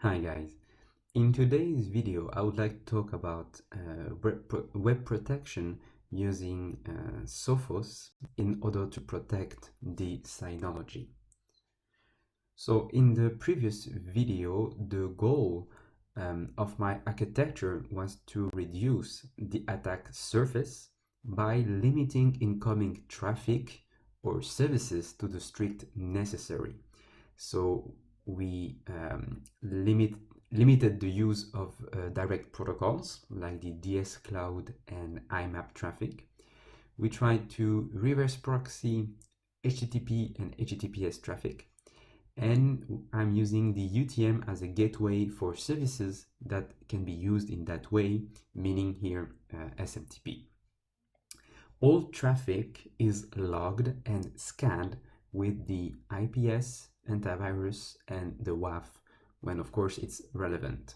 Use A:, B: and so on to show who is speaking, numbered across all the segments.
A: Hi guys, in today's video I would like to talk about web protection using Sophos in order to protect the Synology. So in the previous video, the goal of my architecture was to reduce the attack surface by limiting incoming traffic or services to the strict necessary. So we limited the use of direct protocols like the DS Cloud and IMAP traffic. We tried to reverse proxy HTTP and HTTPS traffic. And I'm using the UTM as a gateway for services that can be used in that way, meaning here SMTP. All traffic is logged and scanned with the IPS, antivirus, and the WAF when, of course, it's relevant.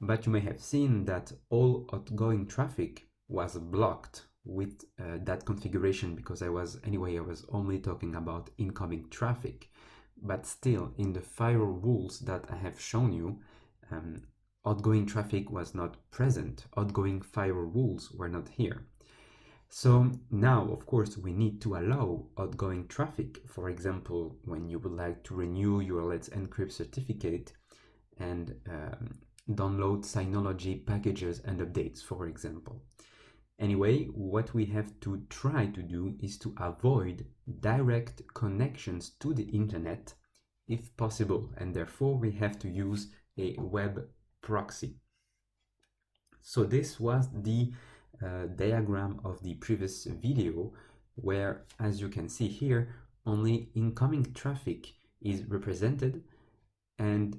A: But you may have seen that all outgoing traffic was blocked with that configuration because I was only talking about incoming traffic. But still, in the firewall rules that I have shown you, outgoing traffic was not present. Outgoing firewall rules were not here. So now, of course, we need to allow outgoing traffic. For example, when you would like to renew your Let's Encrypt certificate and download Synology packages and updates, for example. Anyway, what we have to try to do is to avoid direct connections to the internet if possible, and therefore we have to use a web proxy. So this was the diagram of the previous video, where, as you can see here, only incoming traffic is represented and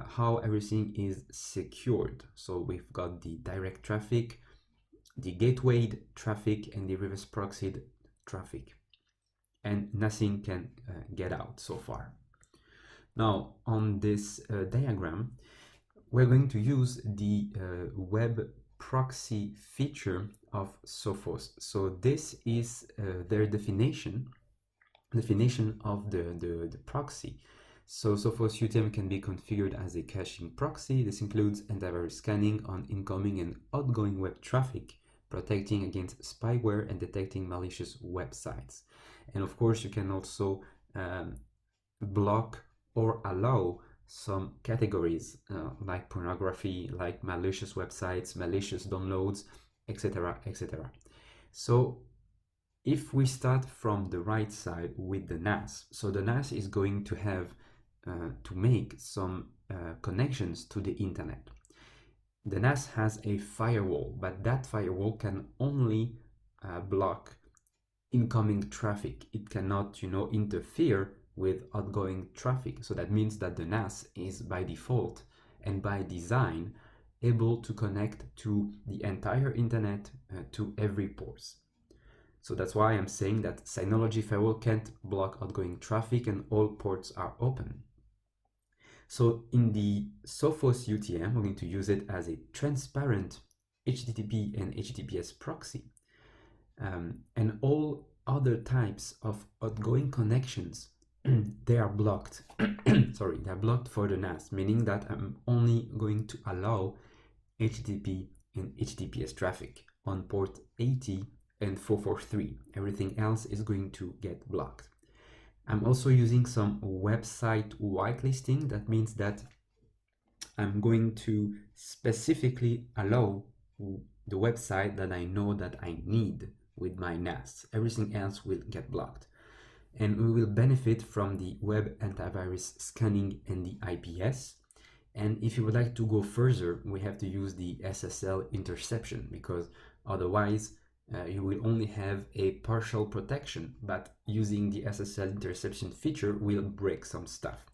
A: how everything is secured. So we've got the direct traffic, the gatewayed traffic, and the reverse proxied traffic, and nothing can get out so far. Now on this diagram, we're going to use the web proxy feature of Sophos. So this is their definition of the proxy. So Sophos UTM can be configured as a caching proxy. This includes antivirus scanning on incoming and outgoing web traffic, protecting against spyware and detecting malicious websites. And of course, you can also block or allow some categories like pornography, like malicious websites, malicious downloads, etc., etc. So if we start from the right side with the NAS, so the NAS is going to have to make some connections to the internet. The NAS has a firewall, but that firewall can only block incoming traffic. It cannot, interfere with outgoing traffic. So that means that the NAS is by default and by design able to connect to the entire internet to every port. So that's why I'm saying that Synology firewall can't block outgoing traffic and all ports are open. So in the Sophos UTM, we're going to use it as a transparent HTTP and HTTPS proxy. And all other types of outgoing connections, they are blocked. Sorry, they're blocked for the NAS, meaning that I'm only going to allow HTTP and HTTPS traffic on port 80 and 443. Everything else is going to get blocked. I'm also using some website whitelisting. That means that I'm going to specifically allow the website that I know that I need with my NAS. Everything else will get blocked. And we will benefit from the web antivirus scanning and the IPS. And if you would like to go further, we have to use the SSL interception, because otherwise you will only have a partial protection, but using the SSL interception feature will break some stuff.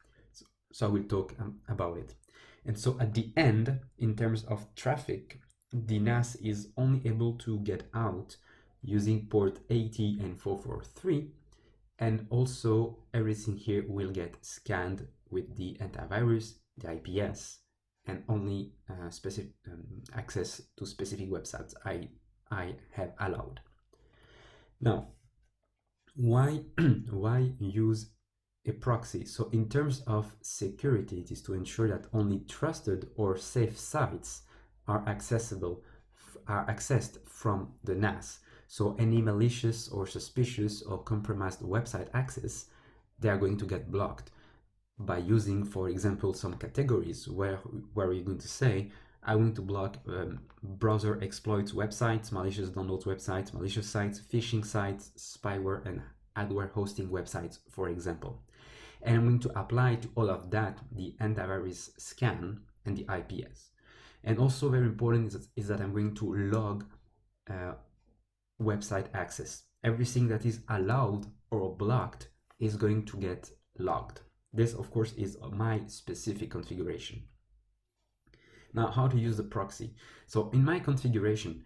A: So I will talk about it. And so at the end, in terms of traffic, the NAS is only able to get out using port 80 and 443, and also everything here will get scanned with the antivirus, the IPS, and only specific access to specific websites I have allowed. Now, why use a proxy. So in terms of security, it is to ensure that only trusted or safe sites are accessed from the NAS. So any malicious or suspicious or compromised website access, they are going to get blocked by using, for example, some categories where you're going to say, I want to block browser exploits websites, malicious downloads websites, malicious sites, phishing sites, spyware, and adware hosting websites, for example. And I'm going to apply to all of that the antivirus scan and the IPS. And also very important is that I'm going to log website access. Everything that is allowed or blocked is going to get logged. This, of course, is my specific configuration. Now, how to use the proxy. So in my configuration,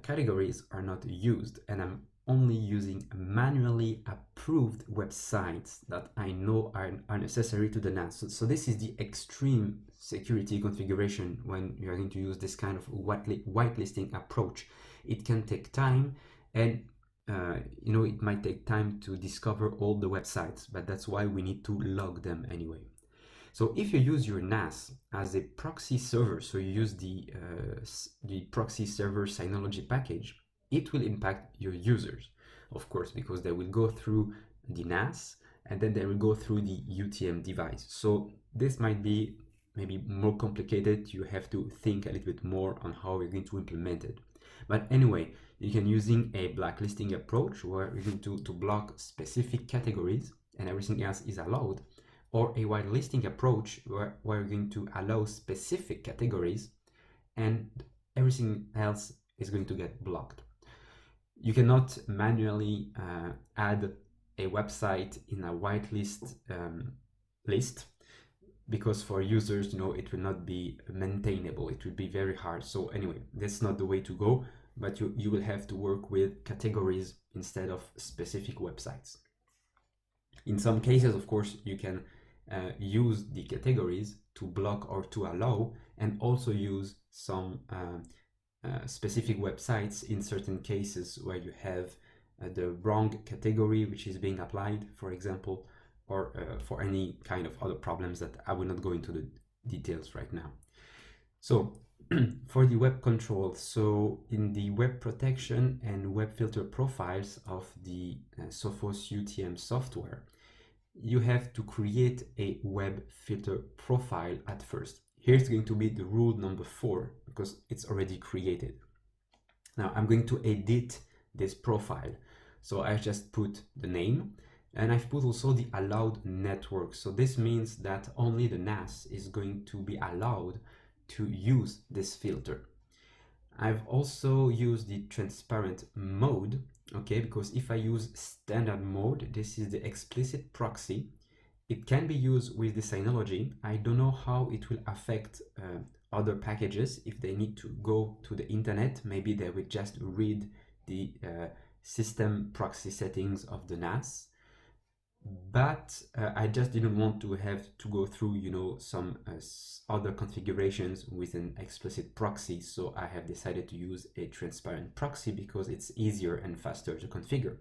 A: categories are not used, and I'm only using manually approved websites that I know are necessary to the NAS. So this is the extreme security configuration when you're going to use this kind of whitelisting approach. It can take time, and it might take time to discover all the websites, but that's why we need to log them anyway. So if you use your NAS as a proxy server, so you use the proxy server Synology package, it will impact your users, of course, because they will go through the NAS and then they will go through the UTM device. So this might be maybe more complicated. You have to think a little bit more on how you're going to implement it. But anyway, you can using a blacklisting approach where you're going to block specific categories and everything else is allowed, or a whitelisting approach where you're going to allow specific categories and everything else is going to get blocked. You cannot manually add a website in a whitelist list, because for users, it will not be maintainable. It will be very hard. So anyway, that's not the way to go, but you will have to work with categories instead of specific websites. In some cases, of course, you can use the categories to block or to allow, and also use some specific websites in certain cases where you have the wrong category which is being applied, for example, or for any kind of other problems that I will not go into the details right now. So for the web control, so in the web protection and web filter profiles of the Sophos UTM software, you have to create a web filter profile at first. Here's going to be the rule number 4, because it's already created. Now I'm going to edit this profile. So I just put the name, and I've put also the allowed network. So this means that only the NAS is going to be allowed to use this filter. I've also used the transparent mode, okay, because if I use standard mode, this is the explicit proxy. It can be used with the Synology. I don't know how it will affect other packages if they need to go to the internet. Maybe they will just read the system proxy settings of the NAS. But I just didn't want to have to go through, some other configurations with an explicit proxy. So I have decided to use a transparent proxy because it's easier and faster to configure.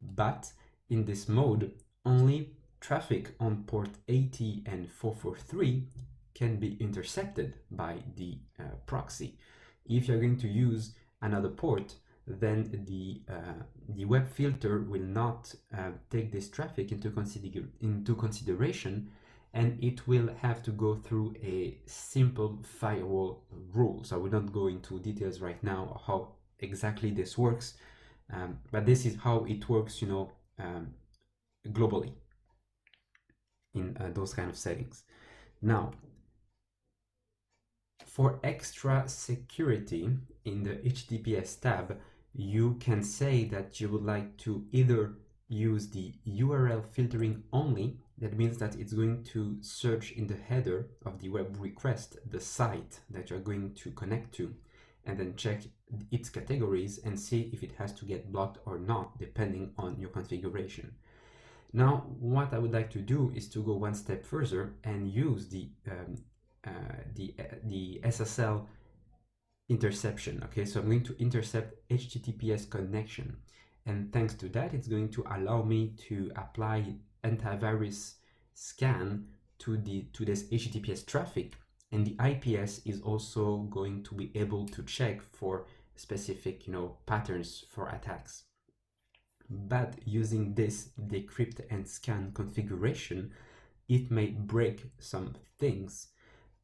A: But in this mode, only traffic on port 80 and 443 can be intercepted by the proxy. If you're going to use another port, then the web filter will not take this traffic into consideration, and it will have to go through a simple firewall rule. So I will not go into details right now how exactly this works, but this is how it works, globally in those kind of settings. Now, for extra security in the HTTPS tab, you can say that you would like to either use the URL filtering only. That means that it's going to search in the header of the web request the site that you're going to connect to, and then check its categories and see if it has to get blocked or not, depending on your configuration. Now, what I would like to do is to go one step further and use the SSL interception. Okay, so I'm going to intercept HTTPS connection, and thanks to that, it's going to allow me to apply antivirus scan to this HTTPS traffic, and the IPS is also going to be able to check for specific patterns for attacks. But using this decrypt and scan configuration, it may break some things,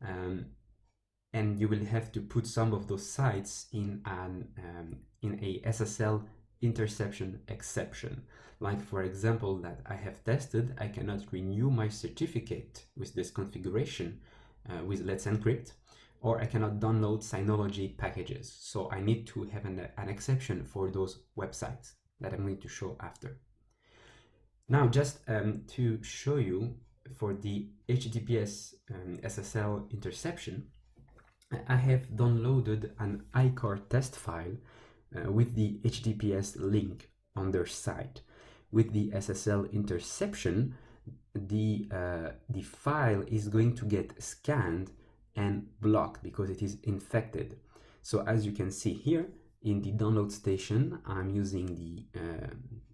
A: and you will have to put some of those sites in a SSL interception exception. Like for example, that I have tested, I cannot renew my certificate with this configuration with Let's Encrypt, or I cannot download Synology packages. So I need to have an exception for those websites that I'm going to show after. Now, just to show you for the HTTPS SSL interception, I have downloaded an iCar test file with the HTTPS link on their site. With the SSL interception, the file is going to get scanned and blocked because it is infected. So as you can see here in the download station, I'm using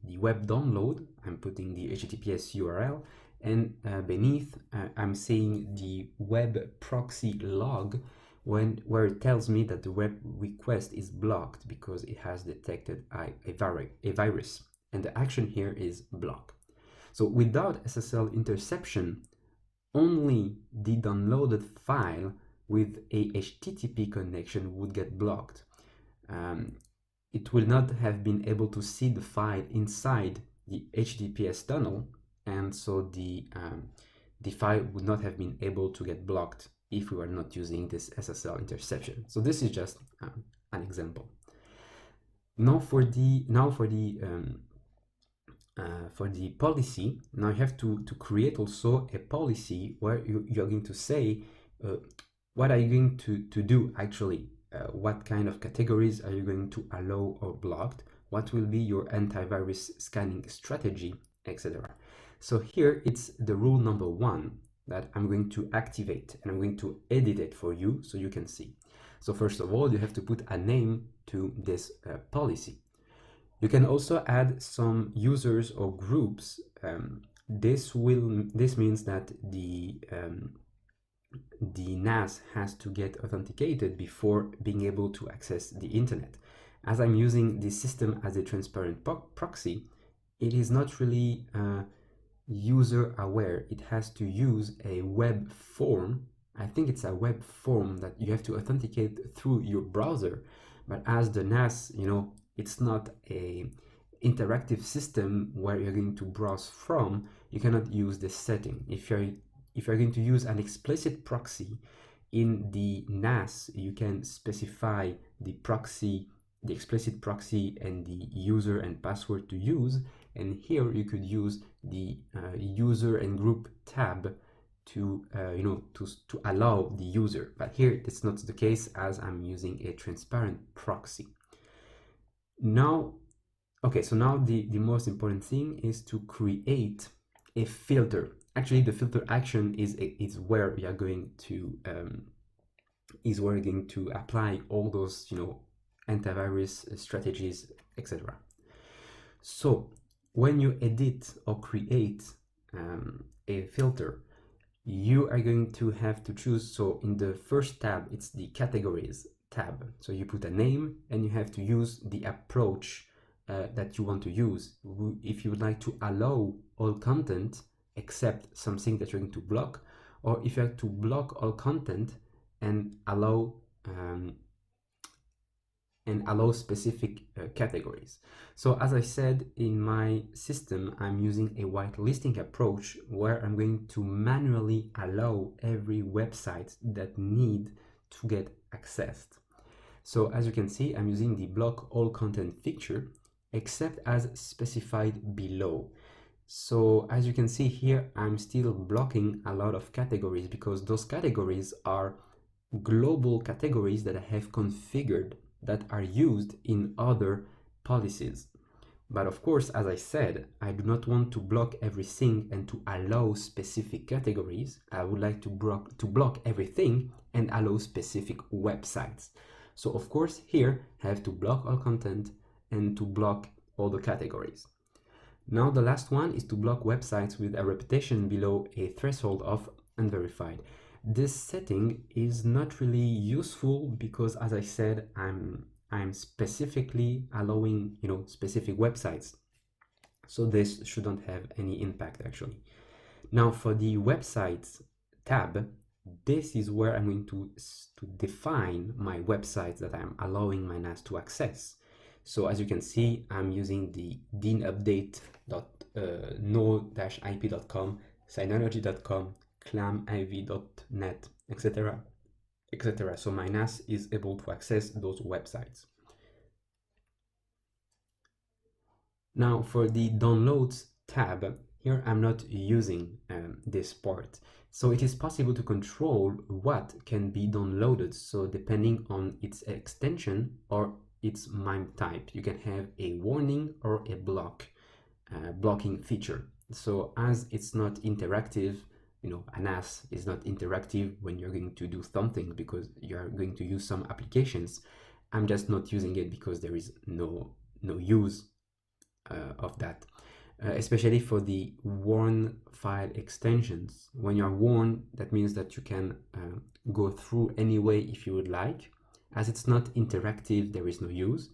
A: the web download. I'm putting the HTTPS URL, and beneath I'm saying the web proxy log where it tells me that the web request is blocked because it has detected a virus, and the action here is block. So without SSL interception, only the downloaded file with a HTTP connection would get blocked. It will not have been able to see the file inside the HTTPS tunnel, and so the file would not have been able to get blocked if we were not using this SSL interception. So this is just an example. Now for the policy, now you have to create also a policy where you're going to say what are you going to do actually. What kind of categories are you going to allow or blocked? What will be your antivirus scanning strategy, etc. So here it's the rule number 1 that I'm going to activate, and I'm going to edit it for you so you can see. So first of all, you have to put a name to this policy. You can also add some users or groups. This means that the NAS has to get authenticated before being able to access the internet. As I'm using this system as a transparent proxy, it is not really user aware. It has to use a web form. I think it's a web form that you have to authenticate through your browser. But as the NAS, it's not a interactive system where you're going to browse from, you cannot use this setting. If you're going to use an explicit proxy in the NAS, you can specify the proxy, the explicit proxy, and the user and password to use. And here you could use the user and group tab to to allow the user. But here it's not the case, as I'm using a transparent proxy. Now, okay, so now the most important thing is to create a filter. Actually, the filter action is where we are going to apply all those antivirus strategies, etc. So when you edit or create a filter, you are going to have to choose. So in the first tab, it's the categories tab. So you put a name and you have to use the approach that you want to use. If you would like to allow all content except something that you're going to block, or if you have to block all content and allow specific categories. So as I said, in my system, I'm using a whitelisting approach where I'm going to manually allow every website that need to get accessed. So as you can see, I'm using the block all content feature, except as specified below. So as you can see here, I'm still blocking a lot of categories because those categories are global categories that I have configured that are used in other policies. But of course, as I said, I do not want to block everything and to allow specific categories. I would like to block everything and allow specific websites. So of course, here I have to block all content and to block all the categories. Now the last one is to block websites with a reputation below a threshold of unverified. This setting is not really useful because, as I said, I'm specifically allowing specific websites, so this shouldn't have any impact actually. Now for the websites tab, this is where I'm going to define my websites that I'm allowing my NAS to access. So as you can see, I'm using the deanupdate.no-ip.com, synology.com, clamiv.net, etc., etc. So my NAS is able to access those websites. Now for the downloads tab, here I'm not using this part. So it is possible to control what can be downloaded. So depending on its extension or its MIME type, you can have a warning or a blocking feature. So as it's not interactive, a NAS is not interactive when you're going to do something because you're going to use some applications. I'm just not using it because there is no use of that. Especially for the warn file extensions. When you're warned, that means that you can go through anyway if you would like. As it's not interactive, there is no use.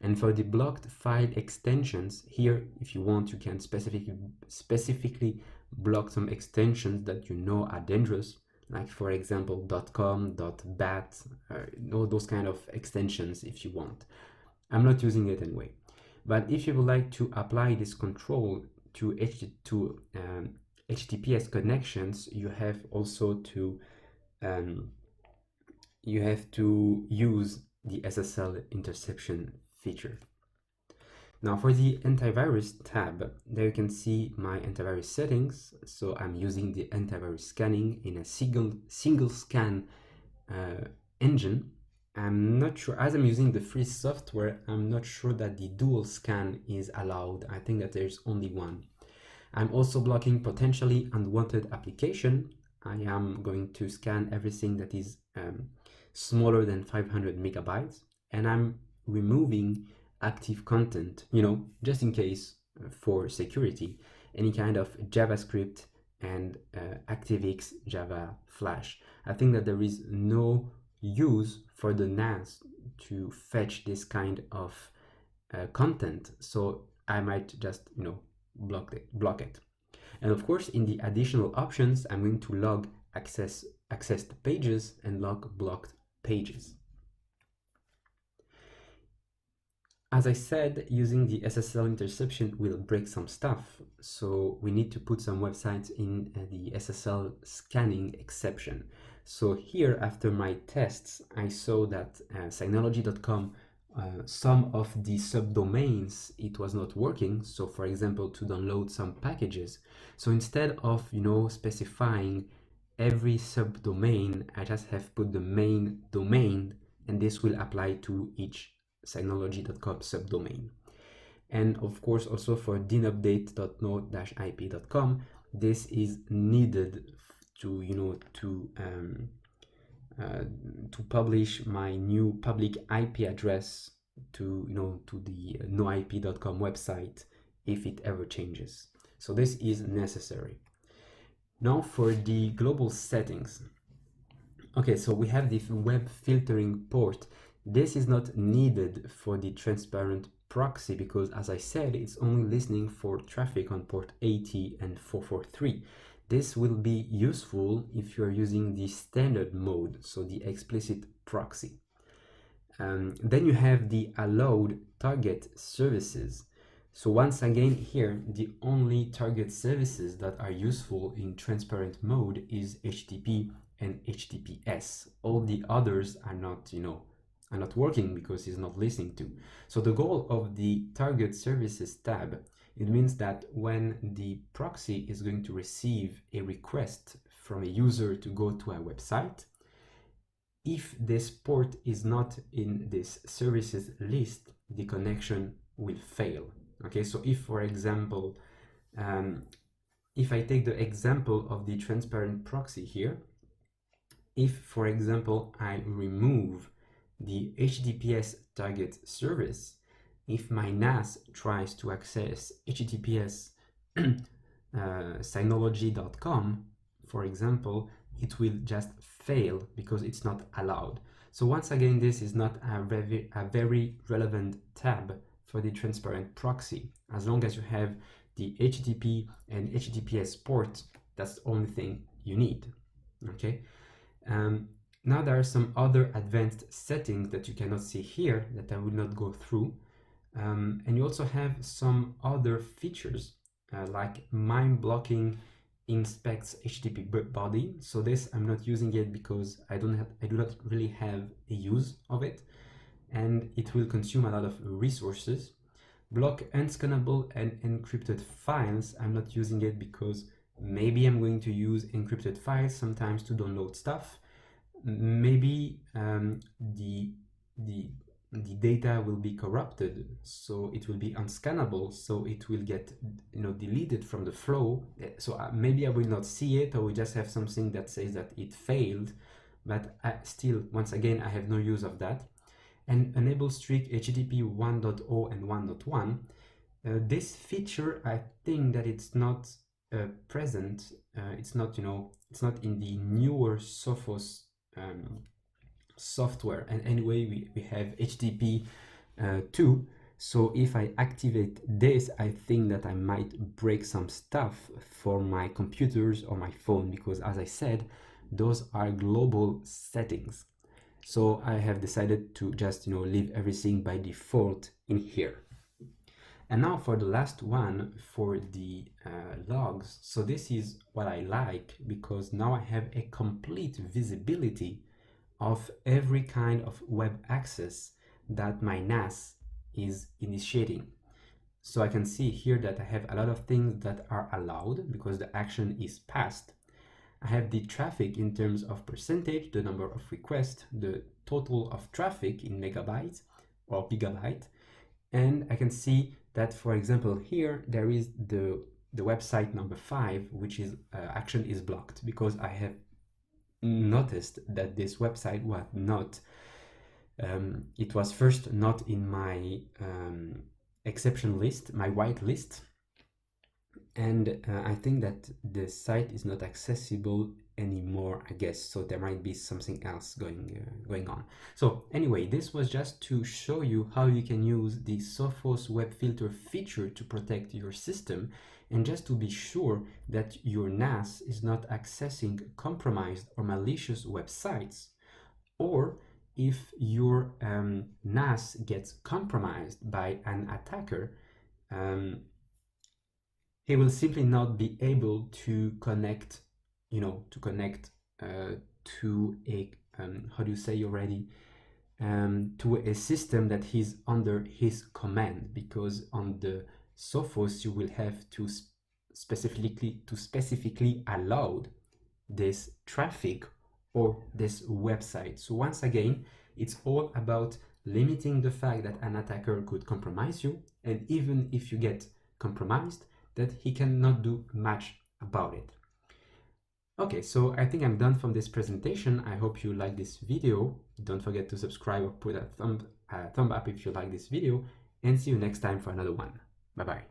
A: And for the blocked file extensions, here, if you want, you can specifically block some extensions that you know are dangerous, like for example .com, .bat, those kind of extensions if you want. I'm not using it anyway. But if you would like to apply this control to HTTPS connections, you have also to use the SSL interception feature. Now for the antivirus tab, there you can see my antivirus settings. So I'm using the antivirus scanning in a single scan engine. I'm not sure, as I'm using the free software, I'm not sure that the dual scan is allowed. I think that there's only one. I'm also blocking potentially unwanted application. I am going to scan everything that is smaller than 500 megabytes, and I'm removing active content, just in case for security, any kind of JavaScript and ActiveX Java Flash. I think that there is no use for the NAS to fetch this kind of content, so I might just block it. And of course, in the additional options, I'm going to log accessed pages and log blocked pages. As I said, using the SSL interception will break some stuff, so we need to put some websites in the SSL scanning exception. So here, after my tests, I saw that Synology.com, some of the subdomains, it was not working. So for example, to download some packages. So instead of, specifying every subdomain, I just have put the main domain, and this will apply to each Synology.com subdomain. And of course, also for deanupdate.no-ip.com, this is needed to publish my new public IP address to the noip.com website if it ever changes. So this is necessary. Now for the global settings. Okay, so we have the web filtering port. This is not needed for the transparent proxy because, as I said, it's only listening for traffic on port 80 and 443. This will be useful if you are using the standard mode, so the explicit proxy. Then you have the allowed target services. So once again here, the only target services that are useful in transparent mode is HTTP and HTTPS. All the others are not, are not working because it's not listening to. So the goal of the target services tab, it means that when the proxy is going to receive a request from a user to go to a website, if this port is not in this services list, the connection will fail. Okay, so if, for example, if I take the example of the transparent proxy here, if, for example, I remove the HTTPS target service, if my NAS tries to access HTTPS Synology.com, for example, it will just fail because it's not allowed. So once again, this is not a very relevant tab for the transparent proxy. As long as you have the HTTP and HTTPS port, that's the only thing you need. Okay. Now there are some other advanced settings that you cannot see here that I will not go through. And you also have some other features like MIME blocking inspects HTTP body. So this I'm not using it because I do not really have a use of it, and it will consume a lot of resources. Block unscannable and encrypted files. I'm not using it because maybe I'm going to use encrypted files sometimes to download stuff. Maybe the data will be corrupted, so it will be unscannable, so it will get deleted from the flow. So maybe I will not see it, or we just have something that says that it failed, but still, once again, I have no use of that. And enable strict HTTP 1.0 and 1.1. This feature, I think that it's not present. It's not in the newer Sophos software, and anyway we have HTTP 2. So if I activate this, I think that I might break some stuff for my computers or my phone, because as I said, those are global settings. So I have decided to just leave everything by default in here. And now for the last one, for the logs. So this is what I like, because now I have a complete visibility of every kind of web access that my NAS is initiating. So I can see here that I have a lot of things that are allowed because the action is passed. I have the traffic in terms of percentage, the number of requests, the total of traffic in megabytes or gigabyte. And I can see that, for example, here there is the website number 5, which is action is blocked because I have noticed that this website was not, it was first not in my exception list, my white list, and I think that the site is not accessible anymore, I guess. So there might be something else going on. So anyway, this was just to show you how you can use the Sophos web filter feature to protect your system, and just to be sure that your NAS is not accessing compromised or malicious websites, or if your NAS gets compromised by an attacker, he will simply not be able to connect, to a, how do you say already, to a system that is under his command, because on the Sophos you will have to specifically allow this traffic or this website. So once again, it's all about limiting the fact that an attacker could compromise you, and even if you get compromised, that he cannot do much about it. Okay, so I think I'm done from this presentation. I hope you like this video. Don't forget to subscribe or put a thumb up if you like this video, and see you next time for another one. Bye bye.